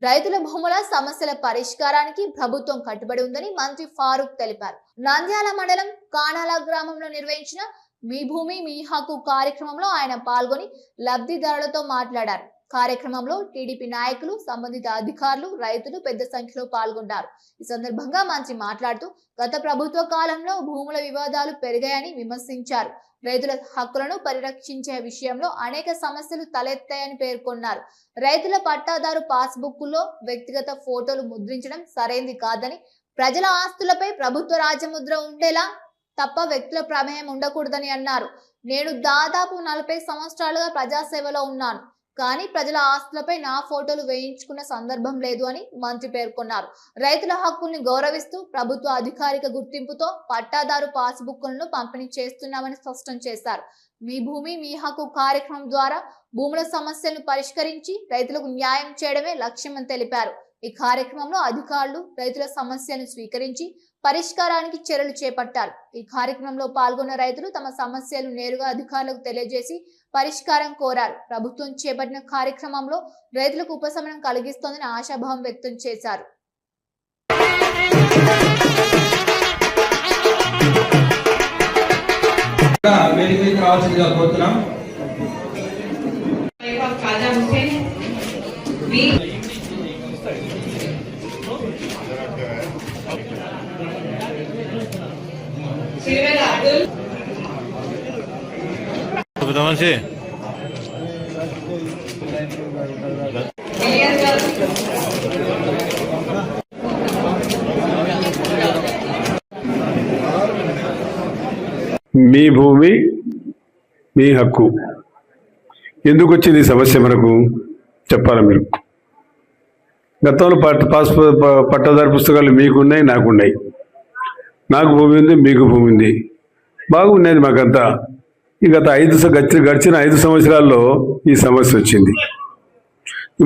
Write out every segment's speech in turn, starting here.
రైతుల భూముల సమస్యల పరిష్కారానికి ప్రభుత్వం కట్టుబడి ఉందని మంత్రి ఫారూక్ తెలిపారు. నంద్యాల మండలం కానాల గ్రామంలో నిర్వహించిన మీ భూమి మీ హక్కు కార్యక్రమంలో ఆయన పాల్గొని లబ్ధిదారులతో మాట్లాడారు. కార్యక్రమంలో టీడీపీ నాయకులు, సంబంధిత అధికారులు, రైతులు పెద్ద సంఖ్యలో పాల్గొన్నారు. ఈ సందర్భంగా మంత్రి మాట్లాడుతూ గత ప్రభుత్వ కాలంలో భూముల వివాదాలు పెరిగాయని విమర్శించారు. రైతుల హక్కులను పరిరక్షించే విషయంలో అనేక సమస్యలు తలెత్తాయని పేర్కొన్నారు. రైతుల పట్టాదారు పాస్బుక్లో వ్యక్తిగత ఫోటోలు ముద్రించడం సరైంది కాదని, ప్రజల ఆస్తులపై ప్రభుత్వ రాజముద్ర ఉండేలా తప్ప వ్యక్తుల ప్రమేయం ఉండకూడదని అన్నారు. నేను దాదాపు 40 సంవత్సరాలుగా ప్రజాసేవలో ఉన్నాను, కానీ ప్రజల ఆస్తులపై నా ఫోటోలు వేయించుకున్న సందర్భం లేదు అని మంత్రి పేర్కొన్నారు. రైతుల హక్కుల్ని గౌరవిస్తూ ప్రభుత్వ అధికారిక గుర్తింపుతో పట్టాదారు పాస్బుక్లను పంపిణీ చేస్తున్నామని స్పష్టం చేశారు. మీ భూమి మీ హక్కు కార్యక్రమం ద్వారా భూముల సమస్యలను పరిష్కరించి రైతులకు న్యాయం చేయడమే లక్ష్యమని తెలిపారు. ఈ కార్యక్రమంలో అధికారులు రైతుల సమస్యలను స్వీకరించి పరిష్కారానికి చర్యలు చేపట్టారు. ఈ కార్యక్రమంలో పాల్గొన్న రైతులు తమ సమస్యలు నేరుగా అధికారులకు తెలియజేసి పరిష్కారం కోరారు. ప్రభుత్వం చేపట్టిన కార్యక్రమంలో రైతులకు ఉపశమనం కలిగిస్తోందని ఆశాభావం వ్యక్తం చేశారు. మీ భూమి మీ హక్కు ఎందుకు వచ్చింది సమస్య మనకు చెప్పాలి. మీరు గతంలో పట్టాదారు పుస్తకాలు మీకున్నాయి, నాకున్నాయి. నాకు భూమి ఉంది, మీకు భూమి ఉంది, బాగున్నది మాకంతా. ఈ గడిచిన 5 సంవత్సరాల్లో ఈ సమస్య వచ్చింది.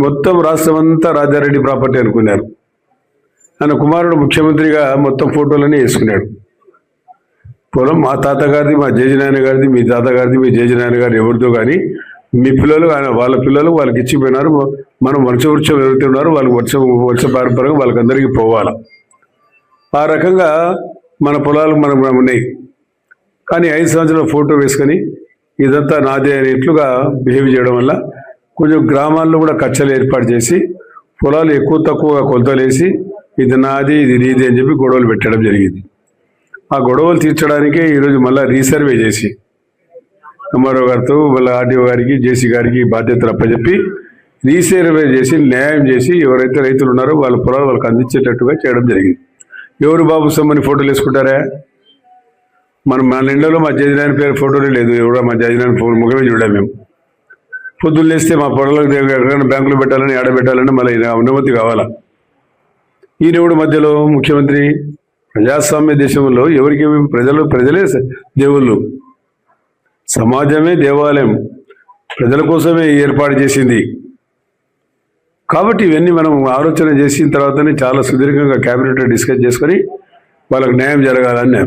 మొత్తం రాష్ట్రం అంతా రాజారెడ్డి ప్రాపర్టీ అనుకున్నారు. ఆయన కుమారుడు ముఖ్యమంత్రిగా మొత్తం ఫోటోలన్నీ వేసుకున్నాడు. పొలం మా తాతగారిది, మా జేజనాయన గారిది, మీ తాతగారిది, మీ జేజనాయన గారు ఎవరితో కానీ మీ పిల్లలు వాళ్ళ పిల్లలు వాళ్ళకి ఇచ్చిపోయినారు. మనం వృక్షం ఎవరైతే ఉన్నారో వాళ్ళకి వర్ష పారంపరంగా వాళ్ళకందరికీ పోవాలి. ఆ రకంగా మన పొలాలు మనం ఉన్నాయి. కానీ 5 సంవత్సరాల ఫోటో వేసుకొని ఇదంతా నాదే అనేట్లుగా బిహేవ్ చేయడం వల్ల కొంచెం గ్రామాల్లో కూడా కచ్చలు ఏర్పాటు చేసి పొలాలు ఎక్కువ తక్కువగా కొలతలేసి ఇది నాది ఇది నీది అని చెప్పి గొడవలు పెట్టడం జరిగింది. ఆ గొడవలు తీర్చడానికే ఈరోజు మళ్ళీ రీసర్వే చేసి ఎంఆర్ఓ గారితో మళ్ళీ ఆర్డీఓ గారికి, జేసీ గారికి బాధ్యతలు అప్పచెప్పి రీసర్వే చేసి న్యాయం చేసి ఎవరైతే రైతులు ఉన్నారో వాళ్ళ పొలాలు వాళ్ళకి అందించేటట్టుగా చేయడం జరిగింది. ఎవరు బాబు సమ్మని ఫోటోలు వేసుకుంటారా? మన ఇండ్లలో మా జేజనాయన పేరు ఫోటోలే లేదు. ఎవరో మా జేజనాయన ముఖమే చూడాము. మేము పొద్దున్న లేస్తే మా పొలాలకు ఎక్కడైనా బ్యాంకులో పెట్టాలని, ఆడబెట్టాలని మళ్ళీ అనుమతి కావాలా? ఈయనెవడు మధ్యలో ముఖ్యమంత్రి? ప్రజాస్వామ్య దేశంలో ఎవరికి ప్రజలే దేవుళ్ళు, సమాజమే దేవాలయం, ప్రజల కోసమే ఏర్పాటు చేసింది. కాబట్టి ఇవన్నీ మనం ఆలోచన చేసిన తర్వాతనే చాలా సుదీర్ఘంగా క్యాబినెట్లో డిస్కస్ చేసుకొని వాళ్ళకి న్యాయం జరగాలని.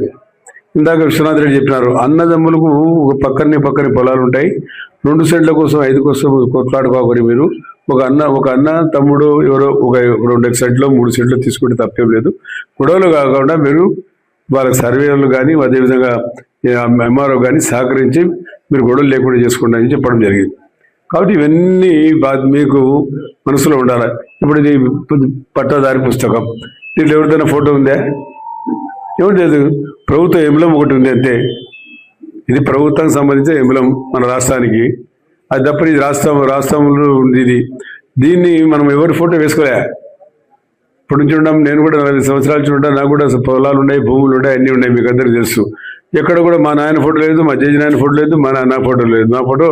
ఇందాక విశ్వనాథ్ రెడ్డి చెప్పినారు, అన్నదమ్ములకు పక్కనే పొలాలు ఉంటాయి, 2 సెంట్ల కోసం 5 కోసం కొట్లాడుకోకూడదు. మీరు ఒక అన్న తమ్ముడు ఎవరో ఒక 2 సెంట్లు 3 సెంట్లు తీసుకుంటే తప్పేం లేదు. గొడవలు కాకుండా మీరు వాళ్ళకి సర్వేలు కానీ అదేవిధంగా ఎంఆర్ఓ కానీ సహకరించి మీరు గొడవలు లేకుండా చేసుకోండి అని చెప్పడం జరిగింది. కాబట్టి ఇవన్నీ మీకు మనసులో ఉండాలి. ఇప్పుడు ఇది పట్టాదారి పుస్తకం, దీంట్లో ఎవరిదైనా ఫోటో ఉందా? ఏమిటి లేదు. ప్రభుత్వ ఎంబ్లం ఒకటి ఉంది అంతే. ఇది ప్రభుత్వానికి సంబంధించిన ఎంబ్లం మన రాష్ట్రానికి. అది తప్ప ఇది రాష్ట్రంలో ఉంది. దీన్ని మనం ఎవరి ఫోటో వేసుకోలే. ఇప్పుడు నుంచి ఉన్నాం, నేను కూడా 40 సంవత్సరాల నుంచి ఉంటాను. నాకు కూడా పొలాలు ఉన్నాయి, భూములు ఉన్నాయి, అన్నీ ఉన్నాయి, మీకు అందరికీ తెలుసు. ఎక్కడ కూడా మా నాయన ఫోటో లేదు, మా జేజీ నాయన ఫోటో లేదు, మా నాన్న ఫోటో లేదు. నా ఫోటో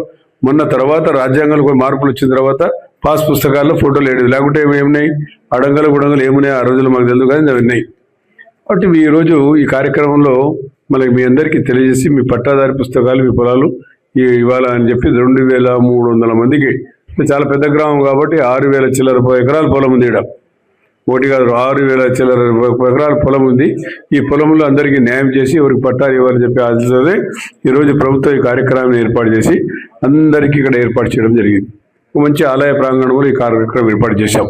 మొన్న తర్వాత రాజ్యాంగాలు కూడా మార్పులు వచ్చిన తర్వాత పాస్ పుస్తకాల్లో ఫోటోలు లేదు. లేకుంటే ఏమున్నాయి, అడంగలు గుడంగలు ఏమున్నాయి ఆ రోజుల్లో మాకు తెలుసు, కానీ అవి ఉన్నాయి. కాబట్టి ఈరోజు ఈ కార్యక్రమంలో మనకి మీ అందరికీ తెలియజేసి మీ పట్టాదారి పుస్తకాలు మీ పొలాలు ఇవ్వాలా అని చెప్పి 2300 మందికి, చాలా పెద్ద గ్రామం కాబట్టి 6000 చిల్లర ఎకరాల పొలం ఉంది. ఇక్కడ ఒకటి కాదు 6000 చిల్లర ఎకరాల పొలం ఉంది. ఈ పొలంలో అందరికీ న్యాయం చేసి ఎవరికి పట్టాలు ఇవ్వాలని చెప్పి ఆశిస్తే ఈరోజు ప్రభుత్వం ఈ కార్యక్రమాన్ని ఏర్పాటు చేసి అందరికీ ఇక్కడ ఏర్పాటు చేయడం జరిగింది. మంచి ఆలయ ప్రాంగణంలో ఈ కార్యక్రమం ఏర్పాటు చేశాం.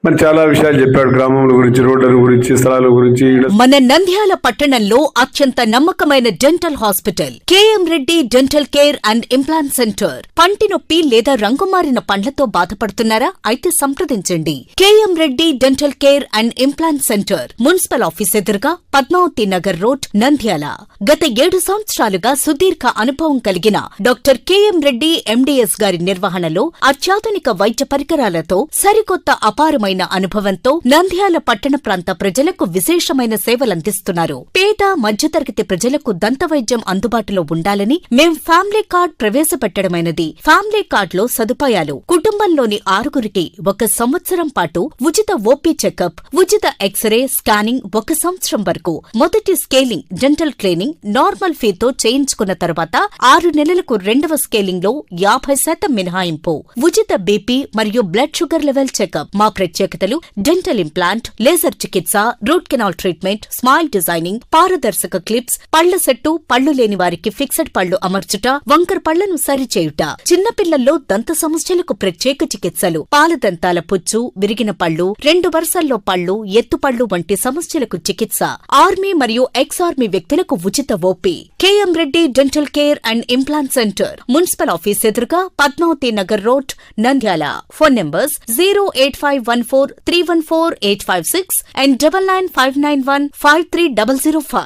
మరి చాలా విషయాలు చెప్పాడు, గ్రామం గురించి, రోడ్ల గురించి, స్థలాల గురించి. మన నంద్యాల పట్టణంలో అత్యంత నమ్మకమైన dental hospital KM Reddy dental care and implant centre. పంటి నొప్పి లేదా రంగుమారిన పండ్లతో బాధపడుతున్నారా? అయితే సంప్రదించండి. KM Reddy dental care and implant centre, municipal office ఎదురుగా, పద్మావతి నగర్ రోడ్, నంద్యాల. గత 7 సంవత్సరాలుగా సుదీర్ఘ అనుభవం కలిగిన డాక్టర్ కేఎం రెడ్డి ఎండిఎస్ గారి నిర్వహణలో అత్యాధునిక వైద్య పరికరాలతో, సరికొత్త అపారమైన అనుభవంతో నంద్యాల పట్టణ ప్రాంత ప్రజలకు విశేషమైన సేవలందిస్తున్నారు. పేద మధ్యతరగతి ప్రజలకు దంతవైద్యం అందుబాటులో ఉండాలని మేం ఫ్యామిలీ కార్డ్ ప్రవేశపెట్టడమైనది. ఫ్యామిలీ కార్డ్ లో సదుపాయాలు: కుటుంబంలోని 6గురికి 1 సంవత్సరం పాటు ఉచిత ఓపీ చెకప్, ఉచిత ఎక్స్రే స్కానింగ్ 1 సంవత్సరం వరకు, మొదటి స్కేలింగ్ డెంటల్ క్లీనింగ్ నార్మల్ ఫీతో చేయించుకున్న తర్వాత 6 నెలలకు 2వ స్కేలింగ్ లో 50% మినహాయింపు, ఉచిత బీపీ మరియు బ్లడ్ షుగర్ లెవెల్ చెకప్. మా ప్రత్యేకతలు: డెంటల్ ఇంప్లాంట్, లేజర్ చికిత్స, root canal treatment, smile designing, పారదర్శక క్లిప్స్, పళ్ల సెట్టు, పళ్లు లేని వారికి ఫిక్స్డ్ పళ్లు అమర్చుట, వంకర పళ్లను సరిచేయుట, చిన్నపిల్లల్లో దంత సమస్యలకు ప్రత్యేక చికిత్సలు, పాలదంతాల పుచ్చు, విరిగిన పళ్లు, 2 వరుసల్లో పళ్లు, ఎత్తుపళ్లు వంటి సమస్యలకు చికిత్స, ఆర్మీ మరియు ఎక్స్ ఆర్మీ వ్యక్తులకు ఉచిత OP. KM Reddy dental care and implant centre, municipal office ఎదురుగా, Padmavathi Nagar road, Nandyal. Phone numbers 08514314856 and 9959153005.